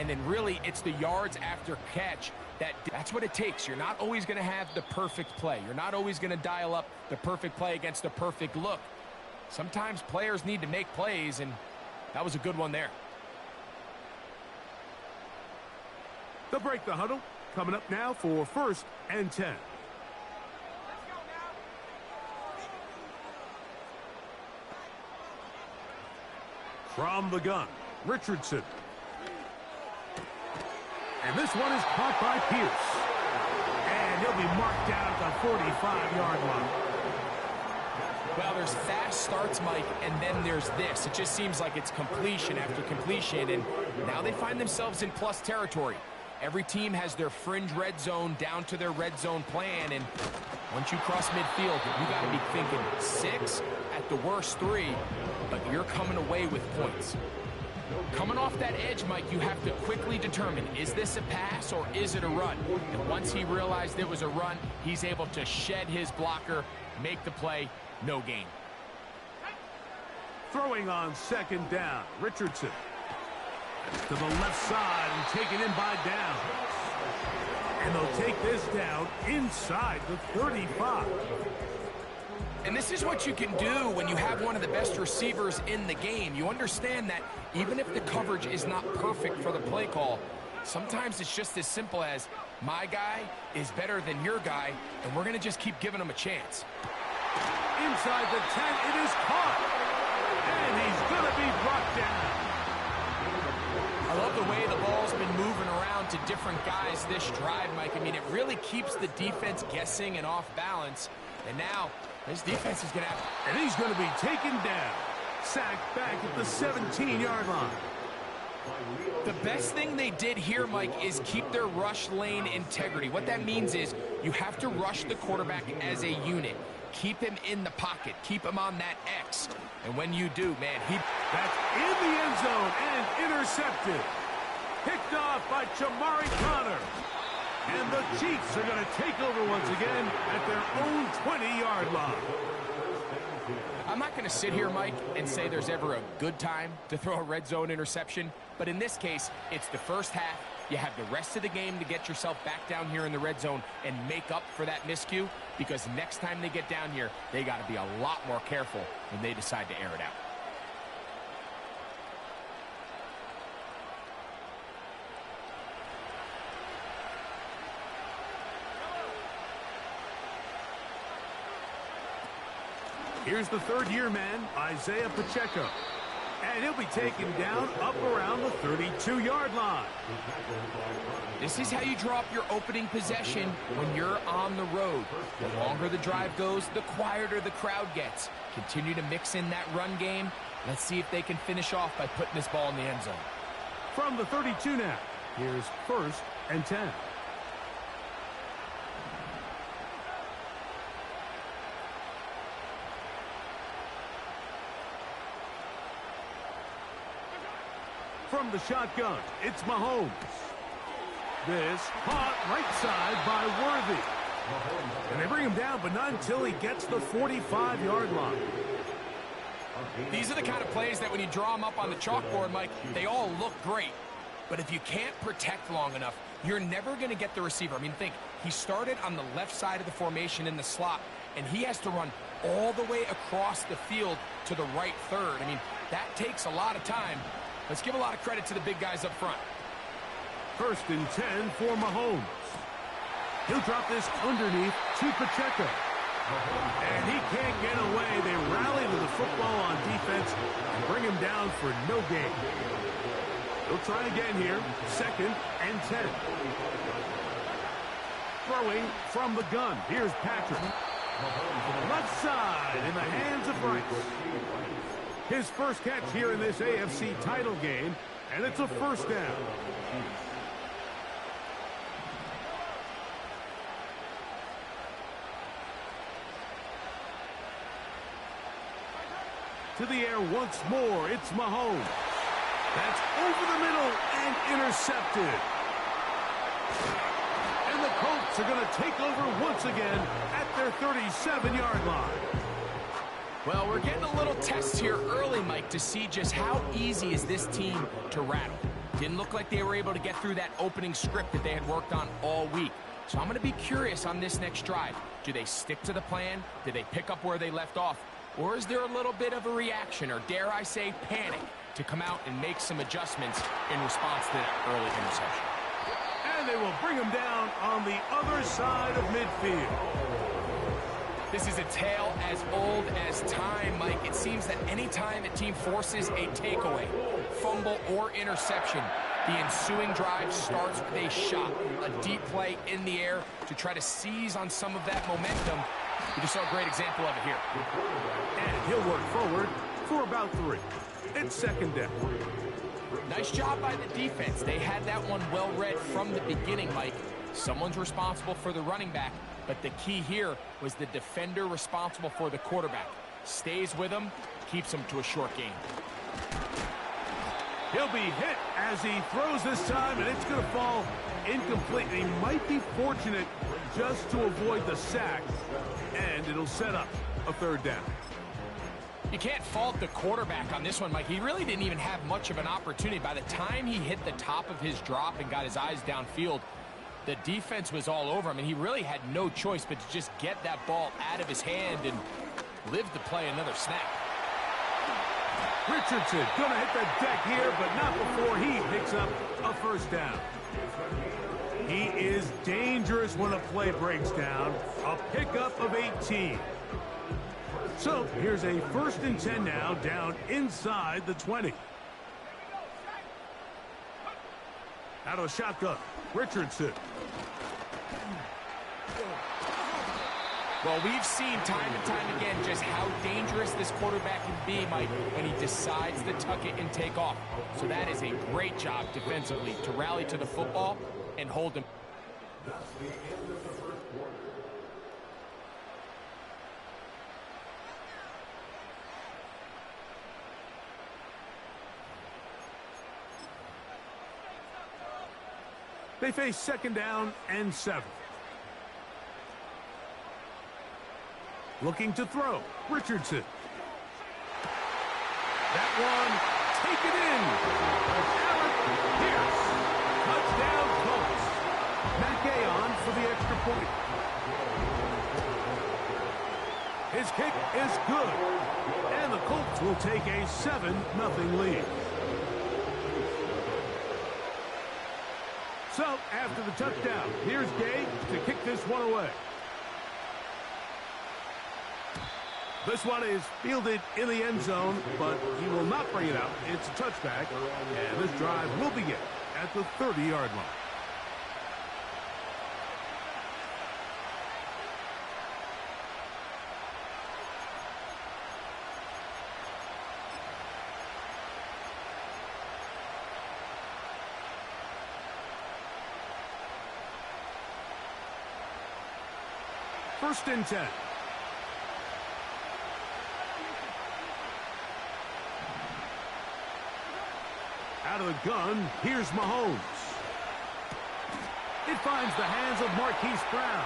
and then really it's the yards after catch that's what it takes. You're not always going to have the perfect play. You're not always going to dial up the perfect play against the perfect look. Sometimes players need to make plays, and that was a good one there. They'll break the huddle. Coming up now for 1st and 10. From the gun, Richardson. And this one is caught by Pierce. And he'll be marked down at the 45-yard line. Well, there's fast starts, Mike, and then there's this. It just seems like it's completion after completion, and now they find themselves in plus territory. Every team has their fringe red zone down to their red zone plan, and once you cross midfield, you got to be thinking 6, at the worst 3, but you're coming away with points. Coming off that edge, Mike, you have to quickly determine, is this a pass or is it a run? And once he realized it was a run, he's able to shed his blocker, make the play, no gain. Throwing on 2nd down, Richardson. To the left side and taken in by Downs. And they'll take this down inside the 35. And this is what you can do when you have one of the best receivers in the game. You understand that even if the coverage is not perfect for the play call, sometimes it's just as simple as, my guy is better than your guy, and we're going to just keep giving him a chance. Inside the 10, it is caught. And he's going to be brought down. I love the way the ball's been moving around to different guys this drive, Mike. I mean, it really keeps the defense guessing and off balance. And now, this defense is going to have... And he's going to be taken down. Sacked back at the 17-yard line. The best thing they did here, Mike, is keep their rush lane integrity. What that means is you have to rush the quarterback as a unit. Keep him in the pocket. Keep him on that X. And when you do, man, That's in the end zone and intercepted. Picked off by Jamari Connor. And the Chiefs are going to take over once again at their own 20-yard line. I'm not going to sit here, Mike, and say there's ever a good time to throw a red zone interception. But in this case, it's the first half. You have the rest of the game to get yourself back down here in the red zone and make up for that miscue, because next time they get down here, they got to be a lot more careful when they decide to air it out. Here's the third-year man, Isaiah Pacheco. And he'll be taken down up around the 32-yard line. This is how you draw up your opening possession when you're on the road. The longer the drive goes, the quieter the crowd gets. Continue to mix in that run game. Let's see if they can finish off by putting this ball in the end zone. From the 32 now, here's 1st and 10. From the shotgun, it's Mahomes. This caught right side by Worthy. And they bring him down, but not until he gets the 45-yard line. These are the kind of plays that when you draw them up on the chalkboard, Mike, they all look great. But if you can't protect long enough, you're never going to get the receiver. I mean, think, he started on the left side of the formation in the slot, and he has to run all the way across the field to the right third. I mean, that takes a lot of time. Let's give a lot of credit to the big guys up front. 1st and 10 for Mahomes. He'll drop this underneath to Pacheco. And he can't get away. They rally to the football on defense and bring him down for no gain. He'll try again here. 2nd and 10. Throwing from the gun. Here's Patrick. Left side in the hands of Bryce. His first catch here in this AFC title game, and it's a 1st down. To the air once more, it's Mahomes. That's over the middle and intercepted. And the Colts are going to take over once again at their 37-yard line. Well, we're getting a little test here early, Mike, to see just how easy is this team to rattle. Didn't look like they were able to get through that opening script that they had worked on all week. So I'm going to be curious on this next drive. Do they stick to the plan? Do they pick up where they left off? Or is there a little bit of a reaction, or dare I say panic, to come out and make some adjustments in response to that early interception? And they will bring him down on the other side of midfield. This is a tale as old as time, Mike. It seems that any time a team forces a takeaway, fumble, or interception, the ensuing drive starts with a shot, a deep play in the air to try to seize on some of that momentum. We just saw a great example of it here. And he'll work forward for about 3. It's second down. Nice job by the defense. They had that one well read from the beginning, Mike. Someone's responsible for the running back, but the key here was the defender responsible for the quarterback. Stays with him, keeps him to a short game. He'll be hit as he throws this time, and it's going to fall incomplete. He might be fortunate just to avoid the sack, and it'll set up a third down. You can't fault the quarterback on this one, Mike. He really didn't even have much of an opportunity. By the time he hit the top of his drop and got his eyes downfield, the defense was all over him, and he really had no choice but to just get that ball out of his hand and live to play another snap. Richardson gonna hit the deck here, but not before he picks up a first down. He is dangerous when a play breaks down. A pickup of 18. So here's a 1st and 10 now, down inside the 20. Out of a shotgun, Richardson. Well, we've seen time and time again just how dangerous this quarterback can be, Mike, when he decides to tuck it and take off. So that is a great job defensively to rally to the football and hold him. They face 2nd down and 7. Looking to throw, Richardson. That one, take it in. Alec Pierce. Touchdown, Colts. Matt Gay on for the extra point. His kick is good. And the Colts will take a 7-0 lead. So, after the touchdown, here's Gay to kick this one away. This one is fielded in the end zone, but he will not bring it out. It's a touchback, and this drive will begin at the 30-yard line. First and 10. Out of the gun, here's Mahomes. It finds the hands of Marquise Brown.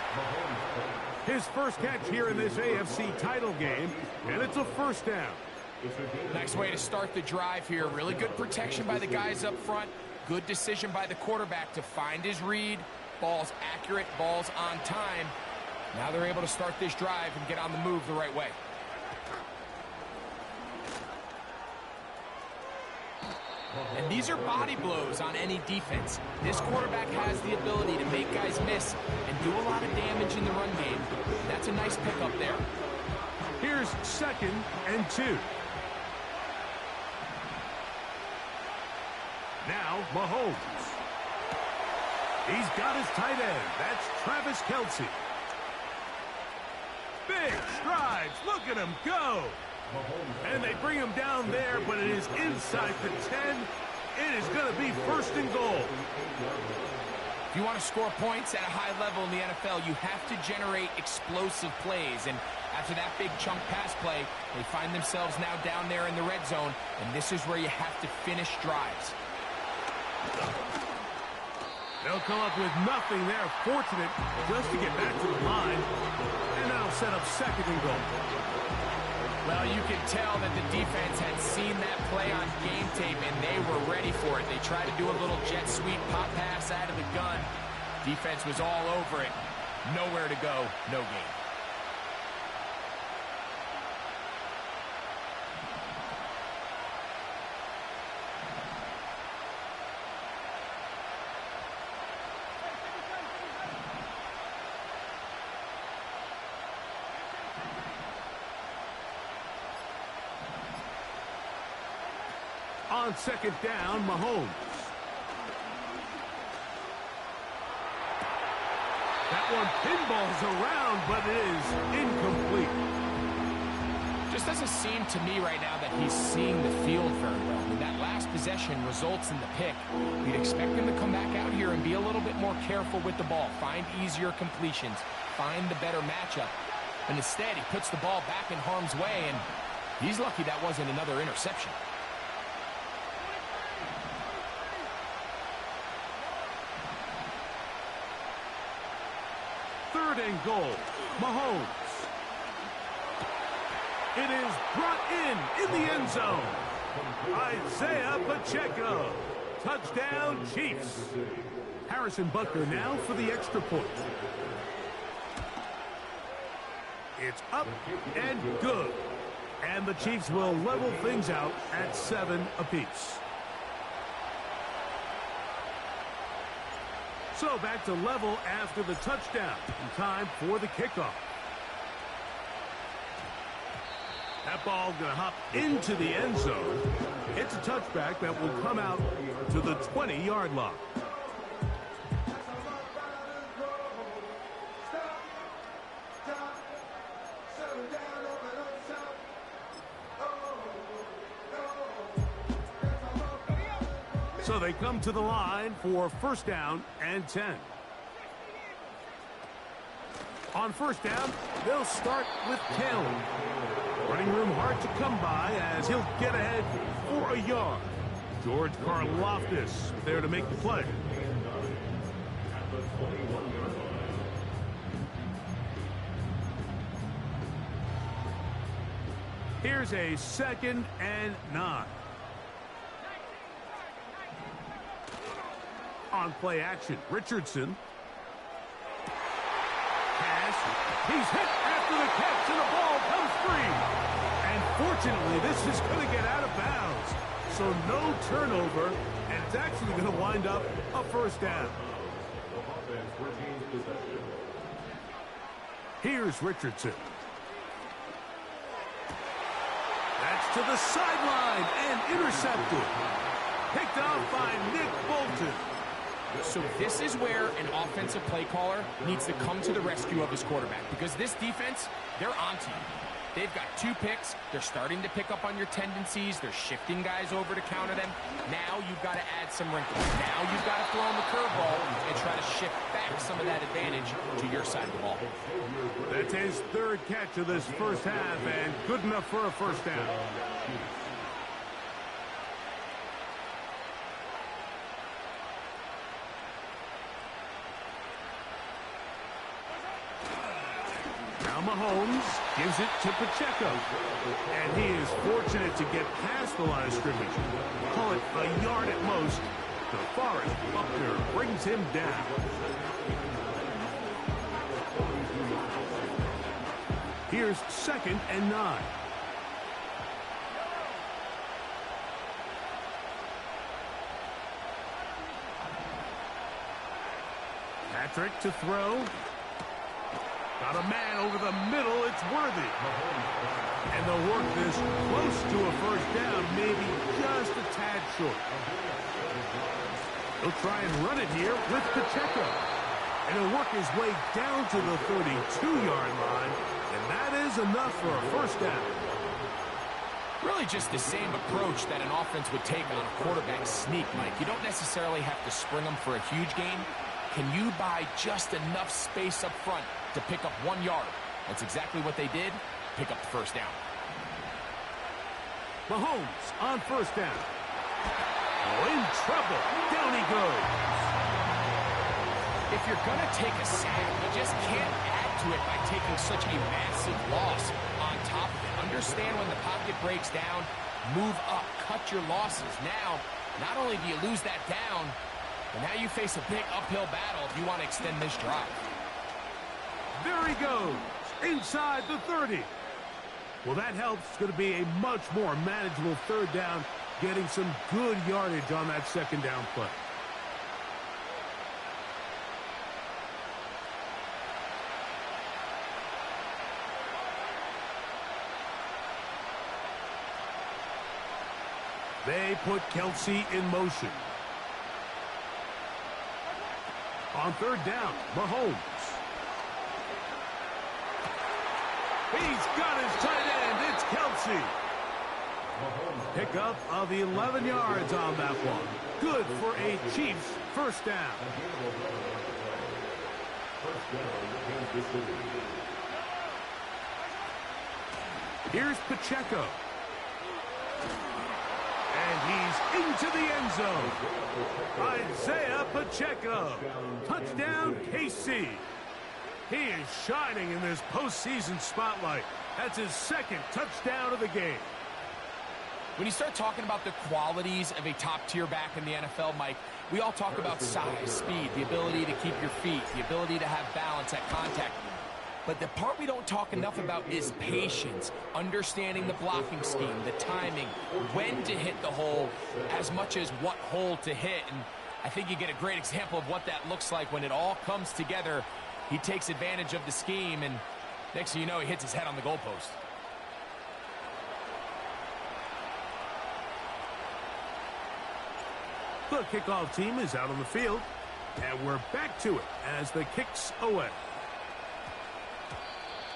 His first catch here in this AFC title game, and it's a first down. Nice way to start the drive here. Really good protection by the guys up front. Good decision by the quarterback to find his read. Ball's accurate, ball's on time. Now they're able to start this drive and get on the move the right way. And these are body blows on any defense. This quarterback has the ability to make guys miss and do a lot of damage in the run game. That's a nice pickup there. Here's 2nd and 2. Now Mahomes. He's got his tight end. That's Travis Kelce. Big strides. Look at him go. And they bring him down there, but it is inside the 10. It is going to be 1st and goal. If you want to score points at a high level in the NFL, you have to generate explosive plays. And after that big chunk pass play, they find themselves now down there in the red zone. And this is where you have to finish drives. They'll come up with nothing there. Fortunate just to get back to the line. And that'll set up 2nd and goal. Well, you can tell that the defense had seen that play on game tape, and they were ready for it. They tried to do a little jet sweep pop pass out of the gun. Defense was all over it. Nowhere to go, no gain. On second down, Mahomes. That one pinballs around, but it is incomplete. Just doesn't seem to me right now that he's seeing the field very well. I mean, that last possession results in the pick. You'd expect him to come back out here and be a little bit more careful with the ball, find easier completions, find the better matchup. And instead, he puts the ball back in harm's way, and he's lucky that wasn't another interception. Third and goal, Mahomes. It is brought in the end zone. Isaiah Pacheco. Touchdown, Chiefs. Harrison Butker now for the extra point. It's up and good. And the Chiefs will level things out at 7 apiece. So back to level after the touchdown. In time for the kickoff. That ball going to hop into the end zone. It's a touchback that will come out to the 20-yard line. So they come to the line for first down and 10. On first down, they'll start with Taylor. Running room hard to come by as he'll get ahead for a yard. George Karlaftis there to make the play. Here's a 2nd and 9. On play action, Richardson. Pass. He's hit after the catch, and the ball comes free. And fortunately, this is going to get out of bounds. So no turnover, and it's actually going to wind up a first down. Here's Richardson. That's to the sideline and intercepted. Picked off by Nick Bolton. So this is where an offensive play caller needs to come to the rescue of his quarterback, because this defense, they're on to you. They've got 2 picks. They're starting to pick up on your tendencies. They're shifting guys over to counter them. Now you've got to add some wrinkles. Now you've got to throw in the curveball and try to shift back some of that advantage to your side of the ball. That's his 3rd catch of this first half, and good enough for a first down. Mahomes gives it to Pacheco. And he is fortunate to get past the line of scrimmage. Call it a yard at most. DeForest Buckner brings him down. Here's 2nd and 9. Patrick to throw. Got a man over the middle. It's Worthy. And they'll work this close to a first down, maybe just a tad short. He'll try and run it here with Pacheco. And he'll work his way down to the 32-yard line. And that is enough for a first down. Really just the same approach that an offense would take on a quarterback sneak, Mike. You don't necessarily have to spring them for a huge gain. Can you buy just enough space up front to pick up 1 yard? That's exactly what they did. Pick up the first down. Mahomes on first down. Oh, in trouble. Down he goes. If you're going to take a sack, you just can't add to it by taking such a massive loss on top of it. understand when the pocket breaks down, move up, cut your losses. Now, not only do you lose that down, but now you face a big uphill battle if you want to extend this drive. There he goes, inside the 30. Well, that helps. It's going to be a much more manageable third down, getting some good yardage on that second down play. They put Kelsey in motion. On third down, Mahomes. He's got his tight end. It's Kelsey. Pickup of 11 yards on that one. Good for a Chiefs first down. Here's Pacheco. And he's into the end zone. Isaiah Pacheco. Touchdown, KC. He is shining in this postseason spotlight. That's his second touchdown of the game. When you start talking about the qualities of a top-tier back in the NFL, Mike, we all talk about size, speed, the ability to keep your feet, the ability to have balance at contact. But the part we don't talk enough about is patience, understanding the blocking scheme, the timing, when to hit the hole, as much as what hole to hit. And I think you get a great example of what that looks like when it all comes together. He takes advantage of the scheme, and next thing you know, he hits his head on the goalpost. The kickoff team is out on the field, and we're back to it as the kick's away.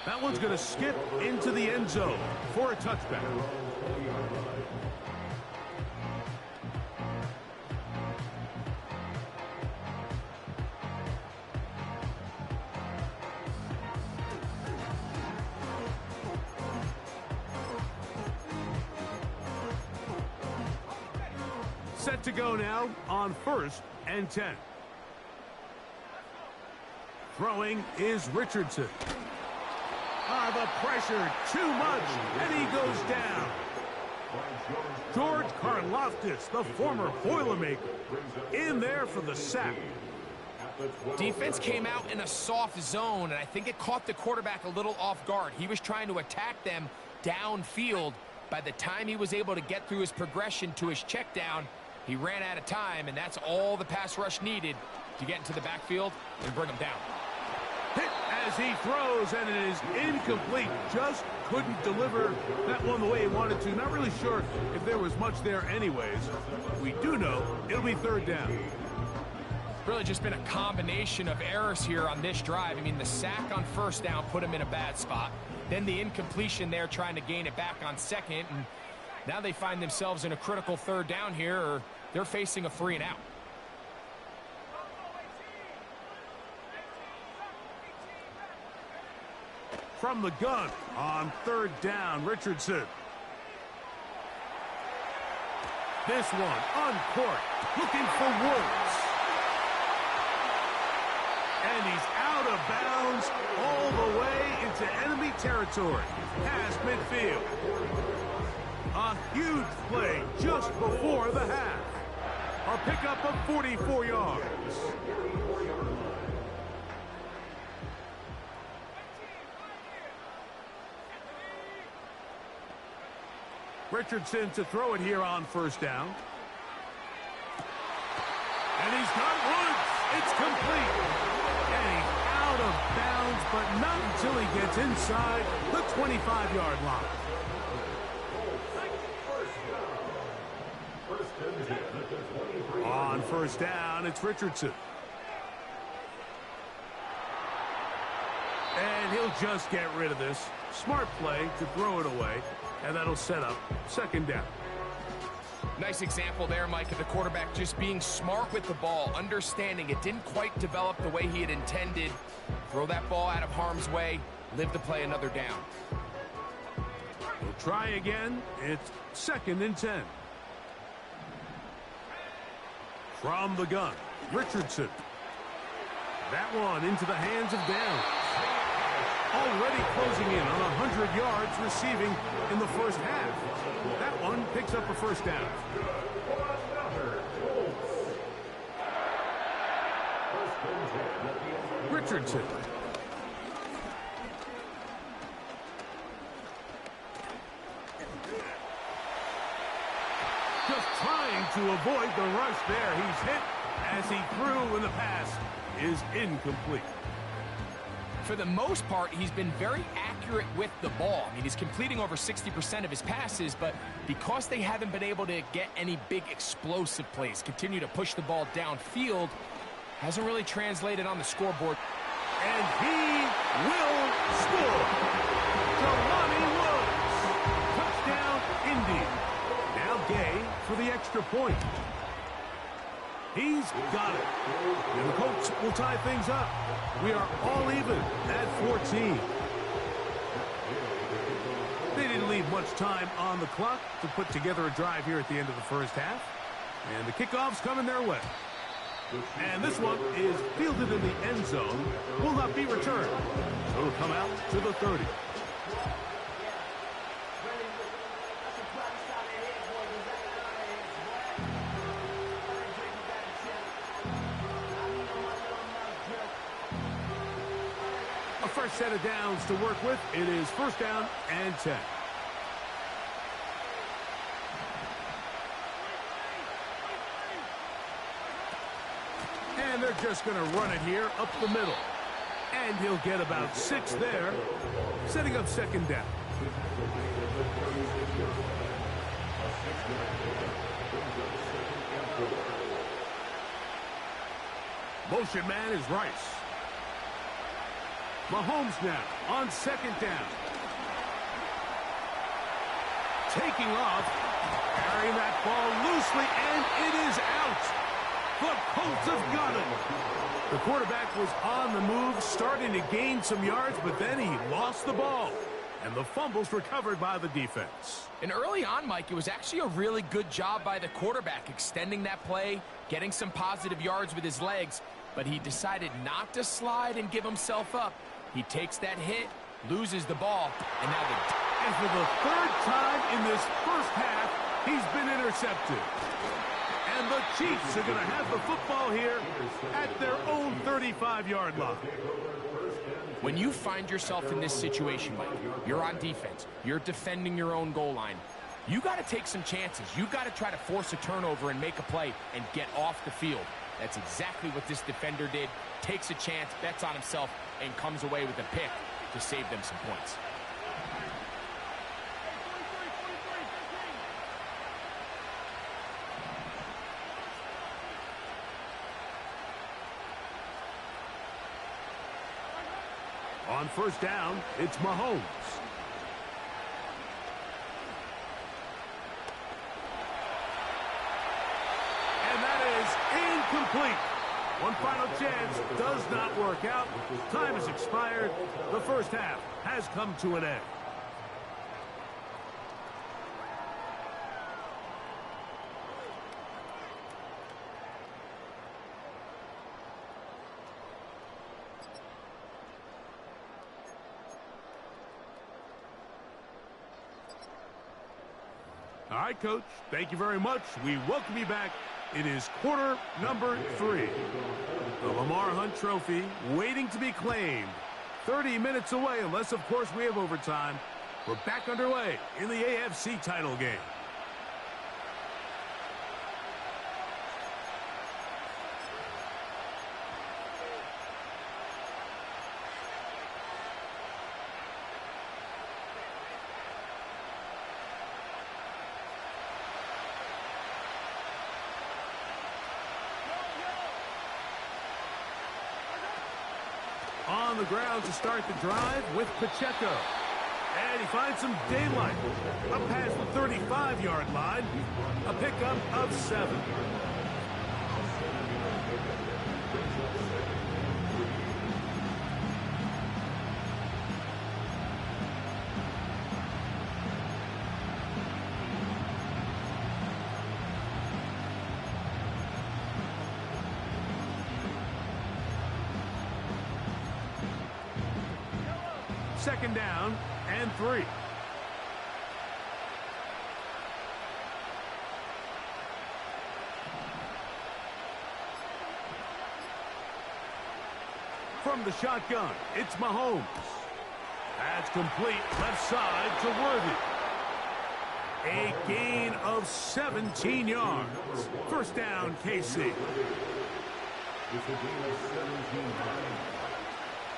That one's going to skip into the end zone for a touchback. Set to go now on 1st and 10. Throwing is Richardson. The pressure, too much, and he goes down. George Karlaftis, the former Boilermaker, in there for the sack. Defense came out in a soft zone, and I think it caught the quarterback a little off guard. He was trying to attack them downfield. By the time he was able to get through his progression to his check down, he ran out of time, and that's all the pass rush needed to get into the backfield and bring him down. Hit as he throws, and it is incomplete. Just couldn't deliver that one the way he wanted to. Not really sure if there was much there anyways. We do know it'll be third down. Really just been a combination of errors here on this drive. I mean, the sack on first down put him in a bad spot. Then the incompletion there trying to gain it back on second. And now they find themselves in a critical third down here, or they're facing a 3 and out. From the gun on third down, Richardson. This one uncorked, looking for Woods. And he's out of bounds all the way into enemy territory, past midfield. A huge play just before the half. A pickup of 44 yards. Richardson to throw it here on first down. And he's got Woods. It's complete. And he's out of bounds, but not until he gets inside the 25-yard line. On first down, it's Richardson. And he'll just get rid of this. Smart play to throw it away. And that'll set up second down. Nice example there, Mike, of the quarterback just being smart with the ball, understanding it didn't quite develop the way he had intended. Throw that ball out of harm's way, live to play another down. We'll try again. It's 2nd and 10. From the gun, Richardson. That one into the hands of Downs. already closing in on 100 yards receiving in the first half. That one picks up a first down. Richardson. Just trying to avoid the rush there. He's hit as he threw, and the pass is incomplete. For the most part, he's been very accurate with the ball. I mean, he's completing over 60% of his passes, but because they haven't been able to get any big explosive plays, continue to push the ball downfield, hasn't really translated on the scoreboard. And he will score. Jelani Woods. Touchdown, Indy. Now Gay for the extra point. He's got it. And the Colts will tie things up. We are all even at 14. They didn't leave much time on the clock to put together a drive here at the end of the first half. And the kickoff's coming their way. And this one is fielded in the end zone. Will not be returned. So it'll come out to the 30. A first set of downs to work with. It is first down and 10. And they're just going to run it here up the middle. And he'll get about 6 there, setting up second down. Motion man is Rice. Mahomes now on second down. Taking off, carrying that ball loosely, and it is out. The Colts have got it. The quarterback was on the move, starting to gain some yards, but then he lost the ball. And the fumble's recovered by the defense. And early on, Mike, it was actually a really good job by the quarterback, extending that play, getting some positive yards with his legs, but he decided not to slide and give himself up. He takes that hit, loses the ball, and now and for the third time in this first half, he's been intercepted. And the Chiefs are going to have the football here at their own 35-yard line. When you find yourself in this situation, Mike, you're on defense, you're defending your own goal line, you got to take some chances. You got to try to force a turnover and make a play and get off the field. That's exactly what this defender did. Takes a chance, bets on himself, and comes away with a pick to save them some points. On first down, it's Mahomes. And that is incomplete. One final chance does not work out. Time has expired. The first half has come to an end. All right, Coach, thank you very much. We welcome you back. It is quarter number 3. The Lamar Hunt Trophy waiting to be claimed. 30 minutes away, unless, of course, we have overtime. We're back underway in the AFC title game. On the ground to start the drive with Pacheco. And he finds some daylight. Up past the 35-yard line. A pickup of 7. Second down and 3. From the shotgun, it's Mahomes. That's complete left side to Worthy. A gain of 17 yards. First down, KC. It's a gain of 17 yards.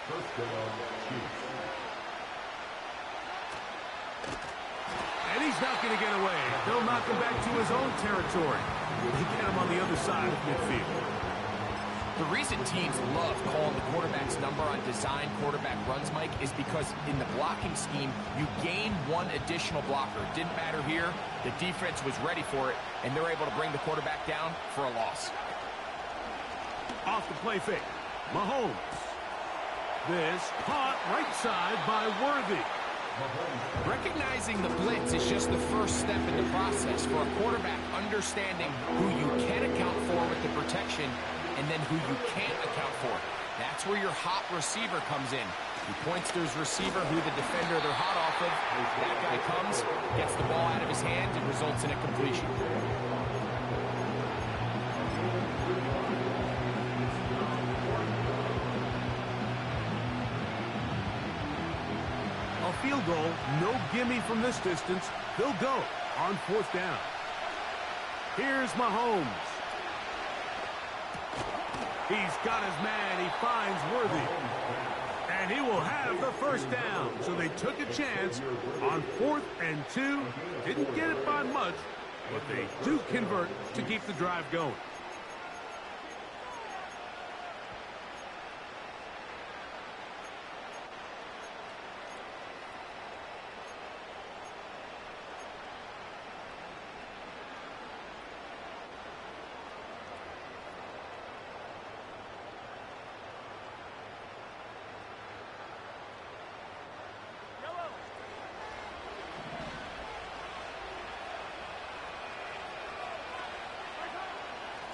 First down, Chiefs. And he's not going to get away. They'll knock him back to his own territory. They get him on the other side of midfield. The reason teams love calling the quarterback's number on design quarterback runs, Mike, is because in the blocking scheme, you gain one additional blocker. It didn't matter here. The defense was ready for it, and they're able to bring the quarterback down for a loss. Off the play fake. Mahomes. This caught right side by Worthy. Recognizing the blitz is just the first step in the process for a quarterback understanding who you can account for with the protection and then who you can't account for. That's where your hot receiver comes in. He points to his receiver who the defender they're hot off of. That guy comes, gets the ball out of his hand, and results in a completion. A field goal, no gimme from this distance. They'll go on fourth down. Here's Mahomes. He's got his man. He finds Worthy. And he will have the first down. So they took a chance on 4th and 2. Didn't get it by much, but they do convert to keep the drive going.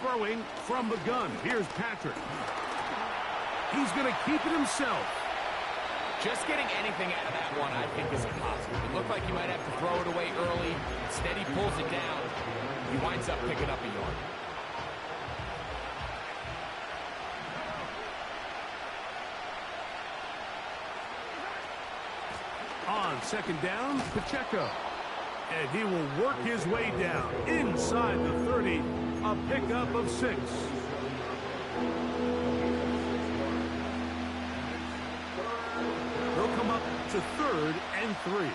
Throwing from the gun. Here's Patrick. He's going to keep it himself. Just getting anything out of that one, I think, is a positive. It looked like he might have to throw it away early. Instead, he pulls it down. He winds up picking up a yard. On second down, Pacheco. And he will work his way down inside the 30. A pickup of 6. They'll come up to 3rd and 3.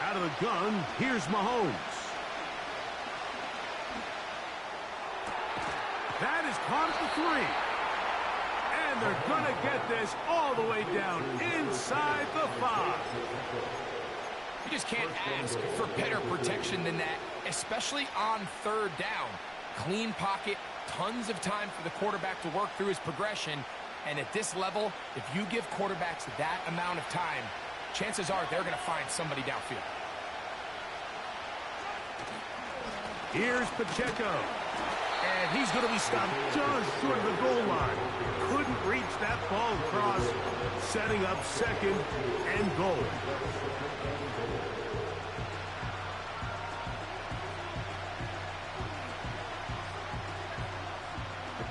Out of the gun, here's Mahomes. That is caught at the 3. And they're going to get this all the way down inside the 5. You just can't ask for better protection than that, especially on 3rd down. Clean pocket, tons of time for the quarterback to work through his progression. And at this level, if you give quarterbacks that amount of time, chances are they're going to find somebody downfield. Here's Pacheco. And he's going to be stopped just short of the goal line. Couldn't reach that ball across, setting up 2nd and goal.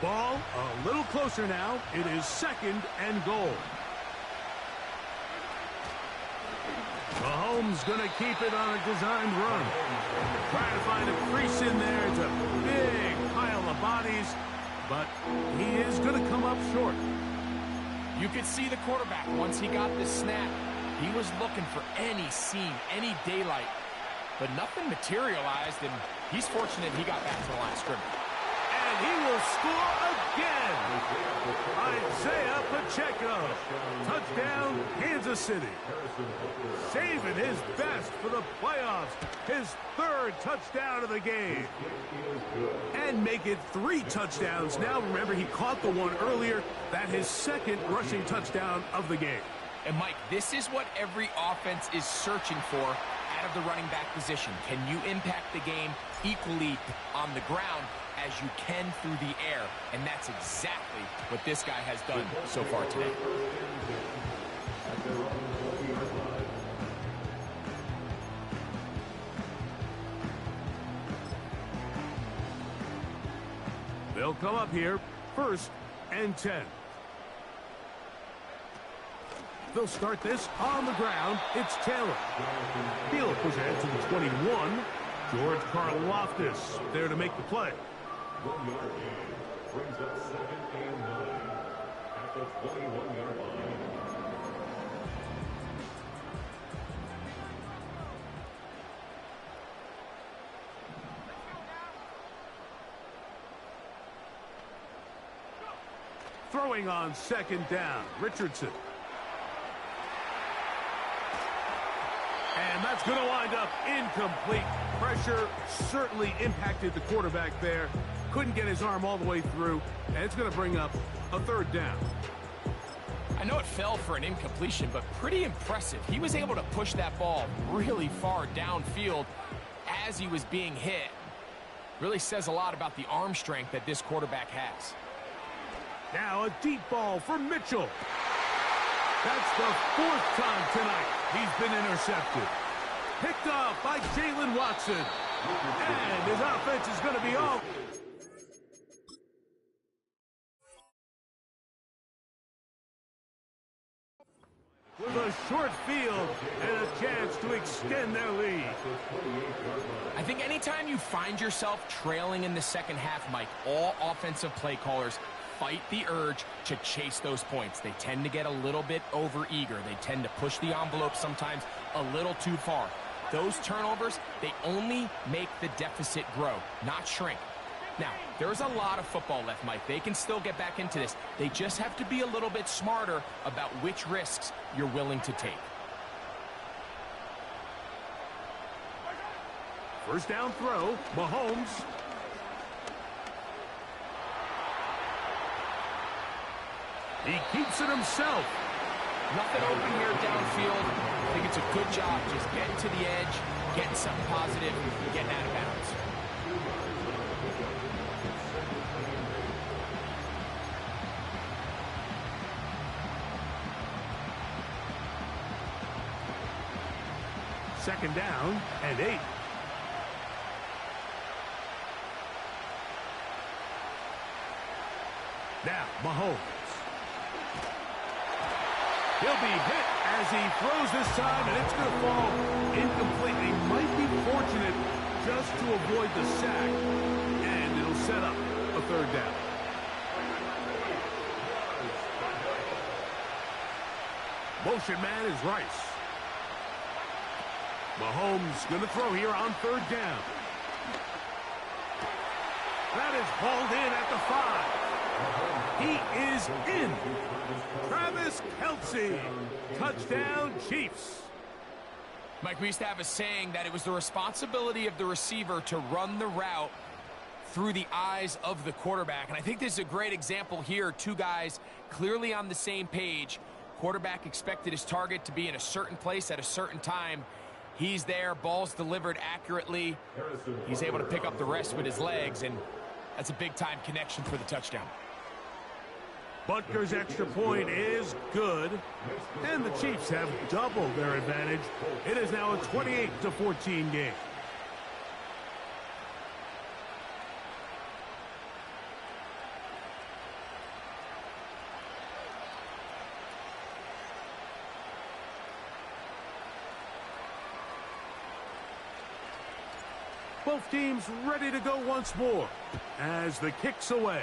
Ball a little closer now. It is 2nd and goal. Mahomes going to keep it on a designed run. Trying to find a crease in there. It's a big pile of bodies, but he is going to come up short. You could see the quarterback once he got this snap. He was looking for any seam, any daylight, but nothing materialized, and he's fortunate he got back to the line of scrimmage. And he will score again. Isaiah Pacheco. Touchdown, Kansas City. Saving his best for the playoffs. His 3rd touchdown of the game. And make it 3 touchdowns. Now, remember, he caught the one earlier. That his 2nd rushing touchdown of the game. And, Mike, this is what every offense is searching for out of the running back position. Can you impact the game equally on the ground as you can through the air, and that's exactly what this guy has done so far today. They'll come up here, 1st and 10. They'll start this on the ground. It's Taylor. He'll push ahead to the 21. George Karlaftis there to make the play. 1 yard gain. Brings up 2nd and 9 at the 21-yard line. Throwing on 2nd down, Richardson. And that's going to wind up incomplete. Pressure certainly impacted the quarterback there. Couldn't get his arm all the way through, and it's going to bring up a 3rd down. I know it fell for an incompletion, but pretty impressive. He was able to push that ball really far downfield as he was being hit. Really says a lot about the arm strength that this quarterback has. Now a deep ball for Mitchell. That's the 4th time tonight he's been intercepted. Picked off by Jalen Watson. And his offense is going to be all. With a short field and a chance to extend their lead. I think anytime you find yourself trailing in the second half, Mike, all offensive play callers fight the urge to chase those points. They tend to get a little bit overeager. They tend to push the envelope sometimes a little too far. Those turnovers, they only make the deficit grow, not shrink. Now, there's a lot of football left, Mike. They can still get back into this. They just have to be a little bit smarter about which risks you're willing to take. 1st down throw, Mahomes. He keeps it himself. Nothing open here downfield. I think it's a good job just getting to the edge, getting something positive, getting out of bounds. Second down and 8. Now, Mahomes. He'll be hit as he throws this time, and it's going to fall incomplete. He might be fortunate just to avoid the sack, and it'll set up a 3rd down. Motion man is Rice. Mahomes going to throw here on 3rd down. That is hauled in at the 5. He is in. Travis Kelce. Touchdown, Chiefs. Mike, we used to have a saying that it was the responsibility of the receiver to run the route through the eyes of the quarterback. And I think this is a great example here. 2 guys clearly on the same page. Quarterback expected his target to be in a certain place at a certain time. He's there. Ball's delivered accurately. He's able to pick up the rest with his legs, and that's a big-time connection for the touchdown. Butker's extra point is good, and the Chiefs have doubled their advantage. It is now a 28-14 game. Both teams ready to go once more as the kick's away.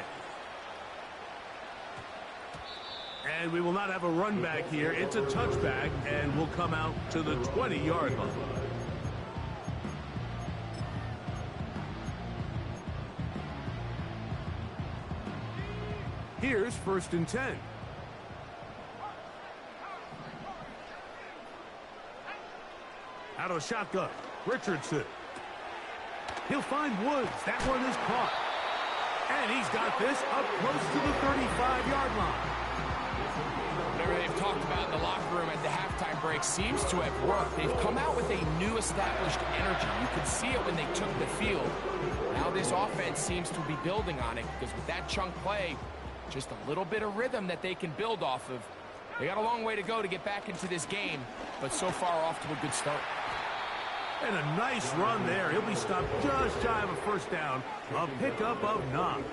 And we will not have a run back here. It's a touchback, and we'll come out to the 20-yard line. Here's 1st and 10. Out of shotgun, Richardson. He'll find Woods. That one is caught. And he's got this up close to the 35-yard line. Whatever they've talked about in the locker room at the halftime break seems to have worked. They've come out with a new established energy. You could see it when they took the field. Now this offense seems to be building on it because with that chunk play, just a little bit of rhythm that they can build off of. They got a long way to go to get back into this game, but so far off to a good start. And a nice run there. He'll be stopped just shy of a first down. A pickup of 9.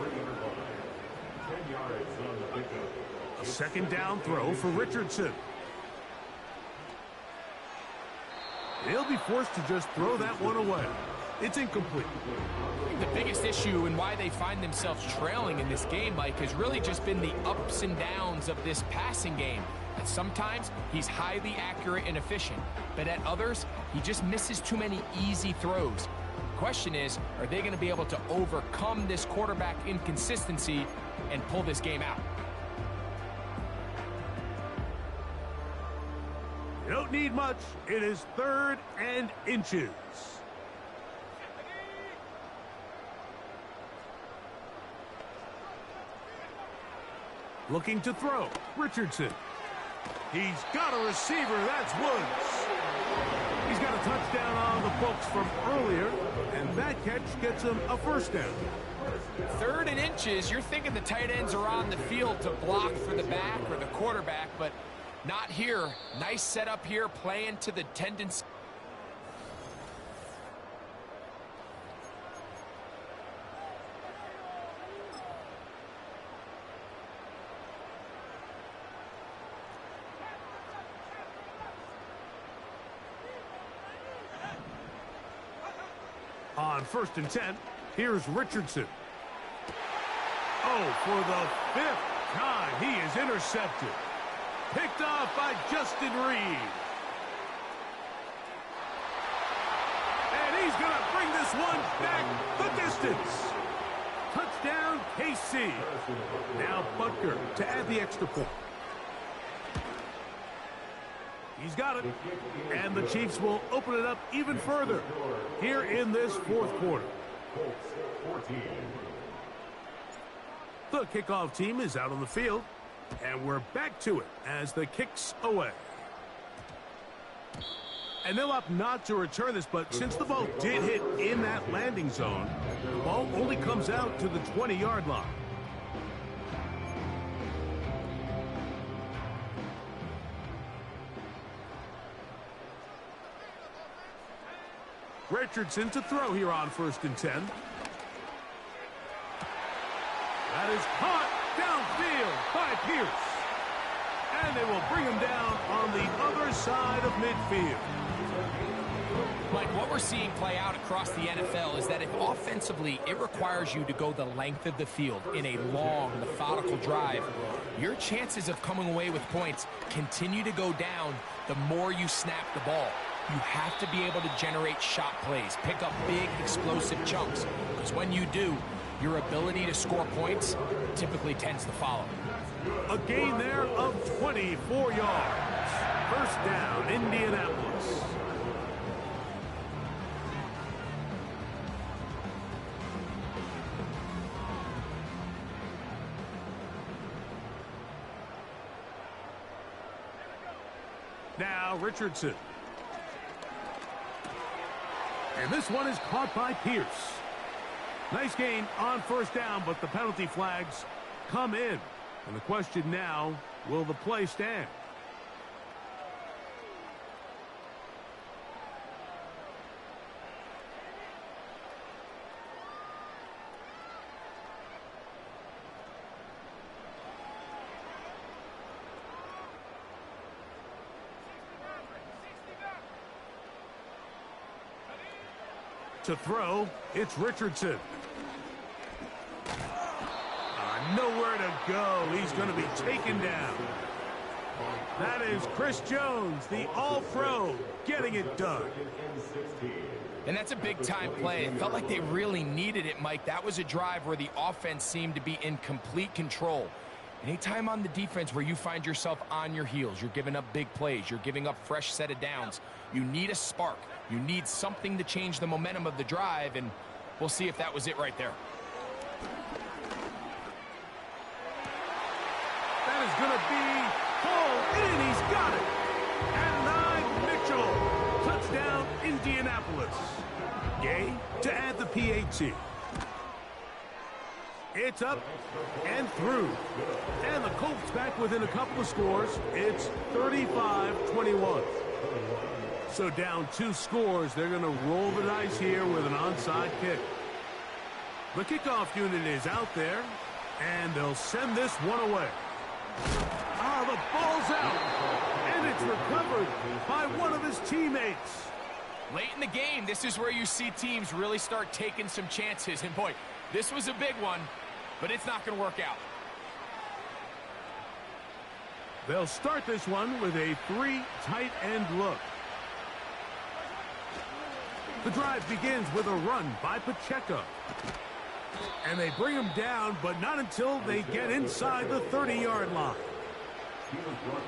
A second down throw for Richardson. He'll be forced to just throw that one away. It's incomplete. I think the biggest issue and why they find themselves trailing in this game, Mike, has really just been the ups and downs of this passing game. And sometimes he's highly accurate and efficient, but at others, he just misses too many easy throws. The question is, are they going to be able to overcome this quarterback inconsistency and pull this game out? You don't need much. It is 3rd and inches. Looking to throw. Richardson. He's got a receiver. That's Woods. He's got a touchdown on the books from earlier, and that catch gets him a first down. 3rd and inches, you're thinking the tight ends are on the field to block for the back or the quarterback, but not here. Nice setup here, playing to the tendency. On 1st and 10, here's Richardson. Oh, for the 5th time, he is intercepted. Picked off by Justin Reed. And he's going to bring this one back the distance. Touchdown, KC. Now Butker to add the extra point. He's got it. And the Chiefs will open it up even further here in this 4th quarter. The kickoff team is out on the field. And we're back to it as the kick's away. And they'll opt not to return this, but since the ball did hit in that landing zone, the ball only comes out to the 20-yard line. Richardson to throw here on 1st and 10. That is caught downfield by Pierce. And they will bring him down on the other side of midfield. Mike, what we're seeing play out across the NFL is that if offensively it requires you to go the length of the field in a long, methodical drive, your chances of coming away with points continue to go down the more you snap the ball. You have to be able to generate shot plays, pick up big, explosive chunks, because when you do, your ability to score points typically tends to follow. A gain there of 24 yards. First down, Indianapolis. Now Richardson. And this one is caught by Pierce. Nice gain on 1st down, but the penalty flags come in. And the question now, will the play stand? To throw, it's Richardson. Nowhere to go. He's going to be taken down. That is Chris Jones, the all-pro, getting it done. And that's a big-time play. It felt like they really needed it, Mike. That was a drive where the offense seemed to be in complete control. Anytime on the defense where you find yourself on your heels, you're giving up big plays, you're giving up fresh set of downs, you need a spark. You need something to change the momentum of the drive, and we'll see if that was it right there. That is going to be Gay to add the PAT. It's up and through. And the Colts back within a couple of scores. It's 35-21. So down 2 scores, they're going to roll the dice here with an onside kick. The kickoff unit is out there, and they'll send this one away. Ah, the ball's out, and it's recovered by one of his teammates. Late in the game, this is where you see teams really start taking some chances. And boy, this was a big one, but it's not going to work out. They'll start this one with a 3 tight end look. The drive begins with a run by Pacheco. And they bring him down, but not until they get inside the 30-yard line.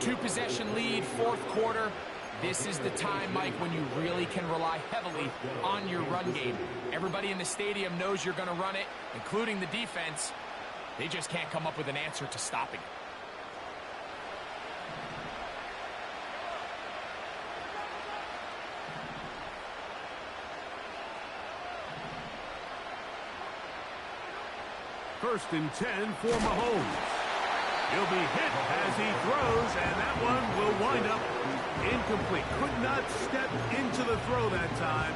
2-possession lead, 4th quarter. This is the time, Mike, when you really can rely heavily on your run game. Everybody in the stadium knows you're going to run it, including the defense. They just can't come up with an answer to stopping it. First and 10 for Mahomes. He'll be hit as he throws, and that one will wind up incomplete. Could not step into the throw that time.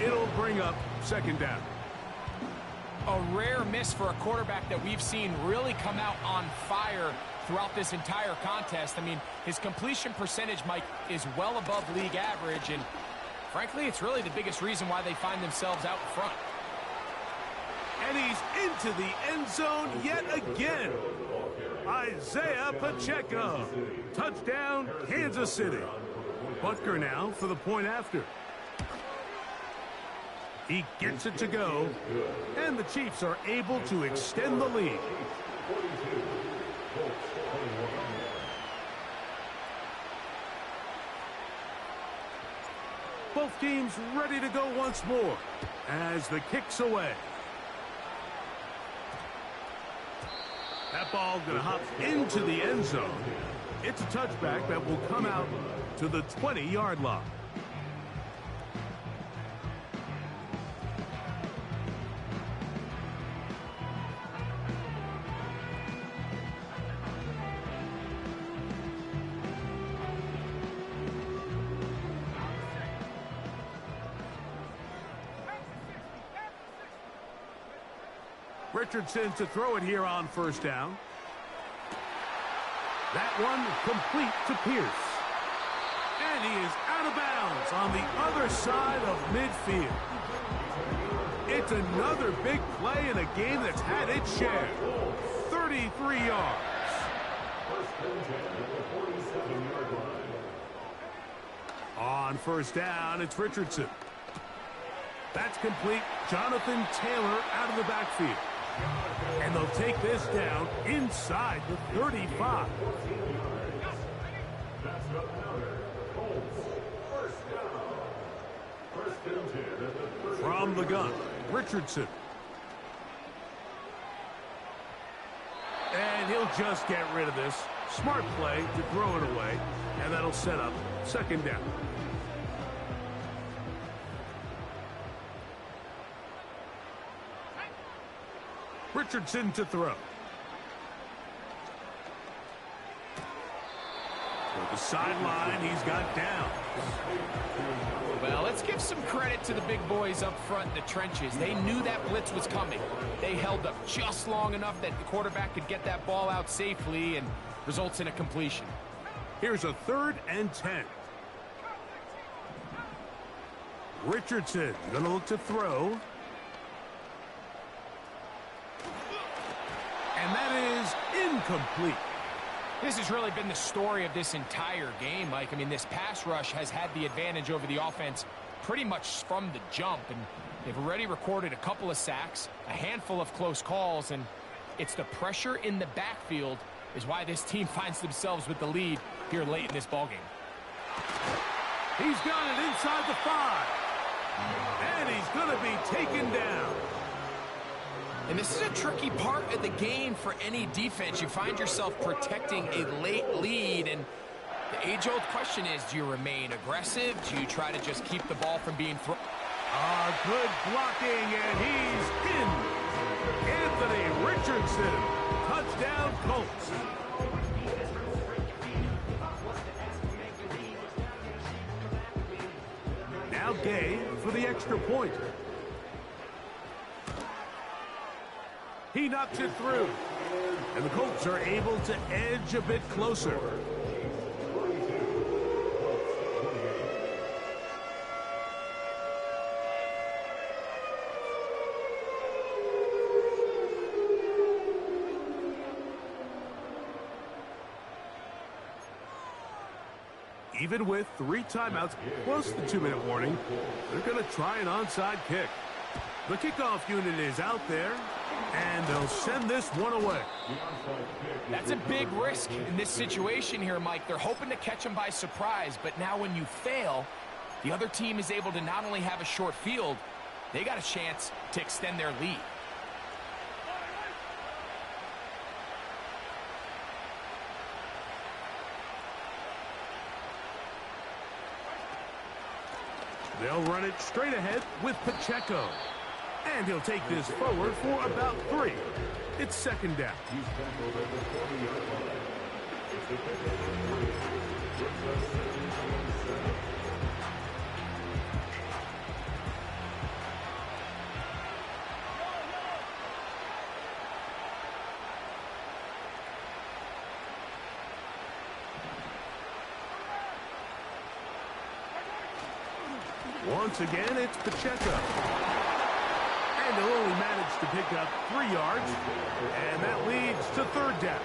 It'll bring up 2nd down. A rare miss for a quarterback that we've seen really come out on fire throughout this entire contest. I mean, his completion percentage, Mike, is well above league average, and frankly, it's really the biggest reason why they find themselves out front. And he's into the end zone yet again. Isaiah Pacheco. Touchdown, Kansas City. Butker now for the point after. He gets it to go, and the Chiefs are able to extend the lead. Both teams ready to go once more as the kick's away. That ball going to hop into the end zone. It's a touchback that will come out to the 20-yard line. Richardson to throw it here on 1st down. That one complete to Pierce. And he is out of bounds on the other side of midfield. It's another big play in a game that's had its share. 33 yards. On 1st down, it's Richardson. That's complete. Jonathan Taylor out of the backfield. And they'll take this down inside the 35. From the gun, Richardson. And he'll just get rid of this. Smart play to throw it away. And that'll set up 2nd down. Richardson to throw. For the sideline, he's got down. Well, let's give some credit to the big boys up front in the trenches. They knew that blitz was coming. They held up just long enough that the quarterback could get that ball out safely and results in a completion. Here's a 3rd and 10. Richardson going to look to throw. And that is incomplete. This has really been the story of this entire game, Mike. I mean, this pass rush has had the advantage over the offense pretty much from the jump. And they've already recorded a couple of sacks, a handful of close calls, and it's the pressure in the backfield is why this team finds themselves with the lead here late in this ballgame. He's got it inside the 5. And he's going to be taken down. And this is a tricky part of the game for any defense. You find yourself protecting a late lead, and the age-old question is, do you remain aggressive? Do you try to just keep the ball from being thrown? Good blocking, and he's in. Anthony Richardson, touchdown Colts. Now Gay for the extra point. He knocks it through, and the Colts are able to edge a bit closer. Even with 3 timeouts plus the 2-minute warning, they're going to try an onside kick. The kickoff unit is out there, and they'll send this one away. That's a big risk in this situation here, Mike. They're hoping to catch him by surprise, but now when you fail, the other team is able to not only have a short field, they got a chance to extend their lead. They'll run it straight ahead with Pacheco. And he'll take this forward for about 3. It's second down. Once again, it's Pacheco. And he'll only manage to pick up 3 yards. And that leads to third down.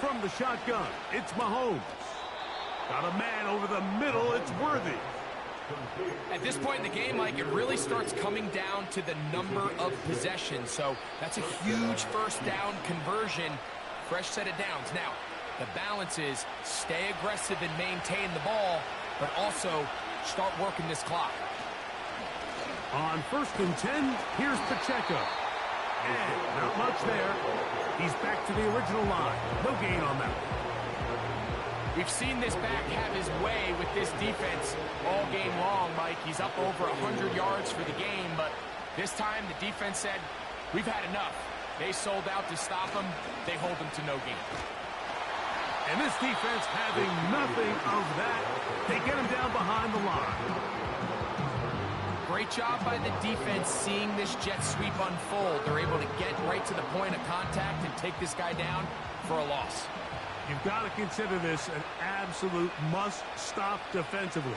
From the shotgun, it's Mahomes. Got a man over the middle, it's Worthy. At this point in the game, Mike, it really starts coming down to the number of possessions. So that's a huge first down conversion. Fresh set of downs. Now, the balance is stay aggressive and maintain the ball, but also start working this clock. On 1st and 10, here's Pacheco. And not much there. He's back to the original line. No gain on that. We've seen this back have his way with this defense all game long, Mike. He's up over 100 yards for the game, but this time the defense said, we've had enough. They sold out to stop him. They hold him to no gain. And this defense having nothing of that. They get him down behind the line. Great job by the defense seeing this jet sweep unfold. They're able to get right to the point of contact and take this guy down for a loss. You've got to consider this an absolute must-stop defensively.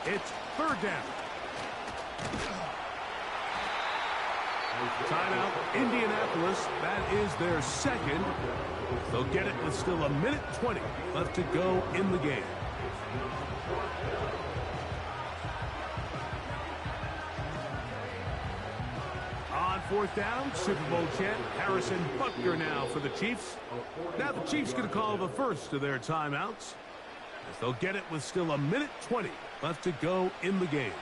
It's third down. Timeout, Indianapolis. That is their second. They'll get it with still 1:20 left to go in the game. On 4th down, Super Bowl champ Harrison Butker now for the Chiefs. Now the Chiefs going to call the first of their timeouts, as they'll get it with still 1:20 left to go in the game.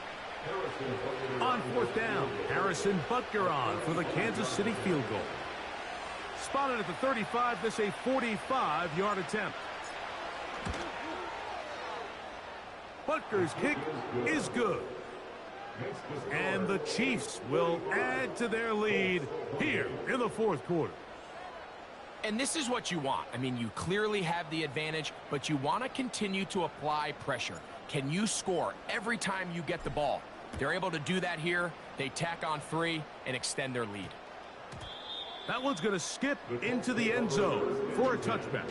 On 4th down, Harrison Butker on for the Kansas City field goal. Spotted at the 35, this a 45-yard attempt. Butker's kick is good. And the Chiefs will add to their lead here in the 4th quarter. And this is what you want. I mean, you clearly have the advantage, but you want to continue to apply pressure. Can you score every time you get the ball? They're able to do that here. They tack on 3 and extend their lead. That one's going to skip into the end zone for a touchback.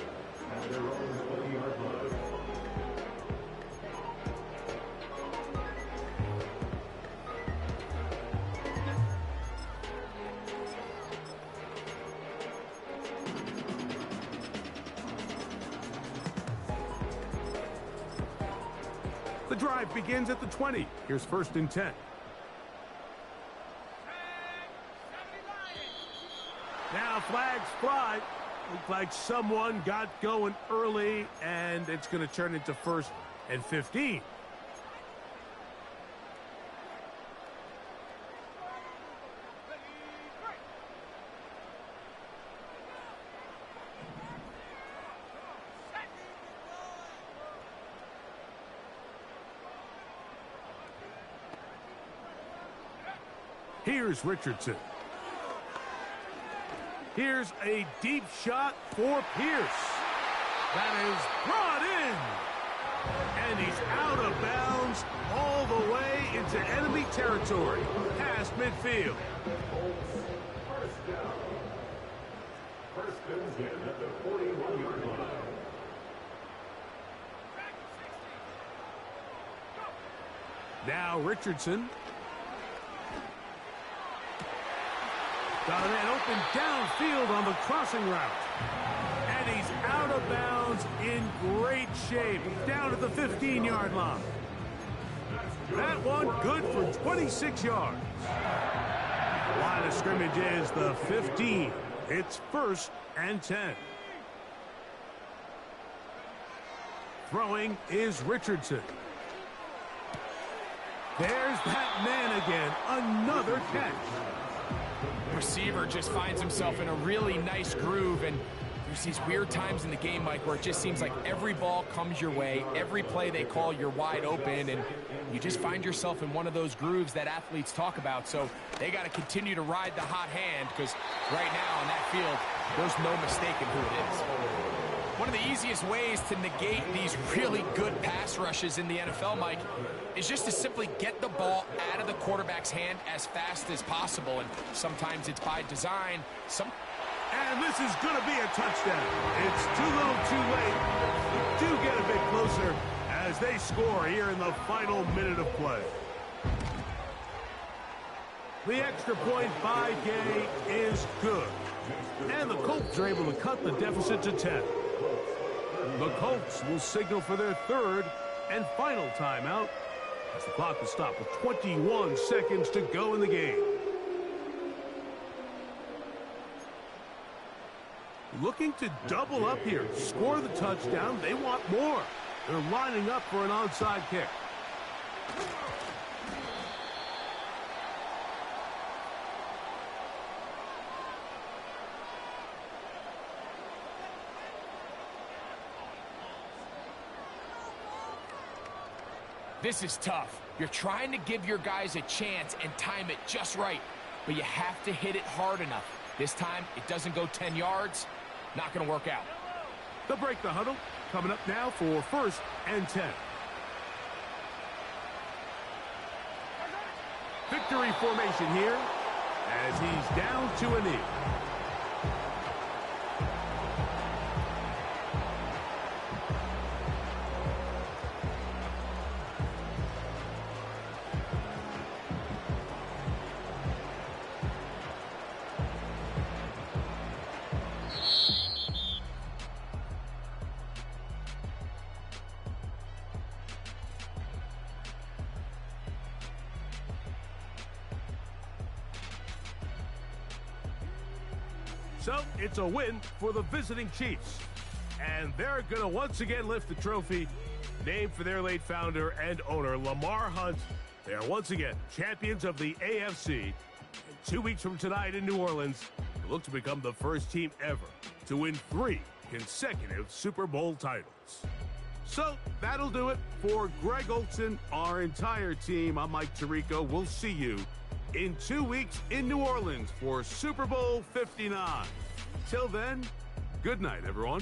The drive begins at the 20. Here's 1st and 10. Now flags fly. Looked like someone got going early, and it's going to turn into 1st and 15. Here's Richardson. Here's a deep shot for Pierce. That is brought in. And he's out of bounds all the way into enemy territory, past midfield. First down. First and 10 at the 41-yard line. Now Richardson. Got a man open downfield on the crossing route. And he's out of bounds in great shape, down at the 15-yard line. That one good for 26 yards. The line of scrimmage is the 15. It's 1st and 10. Throwing is Richardson. There's that man again. Another catch. Receiver just finds himself in a really nice groove, and there's these weird times in the game, Mike, where it just seems like every ball comes your way, every play they call, you're wide open, and you just find yourself in one of those grooves that athletes talk about. So they got to continue to ride the hot hand, because right now on that field, there's no mistaking who it is. One of the easiest ways to negate these really good pass rushes in the NFL, Mike, is just to simply get the ball out of the quarterback's hand as fast as possible. And sometimes it's by design. And this is going to be a touchdown. It's too little too late. We do get a bit closer as they score here in the final minute of play. The extra point by Gay is good. And the Colts are able to cut the deficit to 10. The Colts will signal for their 3rd and final timeout as the clock will stop with 21 seconds to go in the game. Looking to double up here, score the touchdown. They want more. They're lining up for an onside kick. This is tough. You're trying to give your guys a chance and time it just right, but you have to hit it hard enough. This time, it doesn't go 10 yards. Not going to work out. They'll break the huddle. Coming up now for 1st and 10. Victory formation here as he's down to a knee. So it's a win for the visiting Chiefs. And they're going to once again lift the trophy, named for their late founder and owner, Lamar Hunt. They are once again champions of the AFC. And 2 weeks from tonight in New Orleans, they look to become the first team ever to win 3 consecutive Super Bowl titles. So that'll do it for Greg Olson, our entire team. I'm Mike Tirico. We'll see you in 2 weeks in New Orleans for Super Bowl 59. Till then, good night, everyone.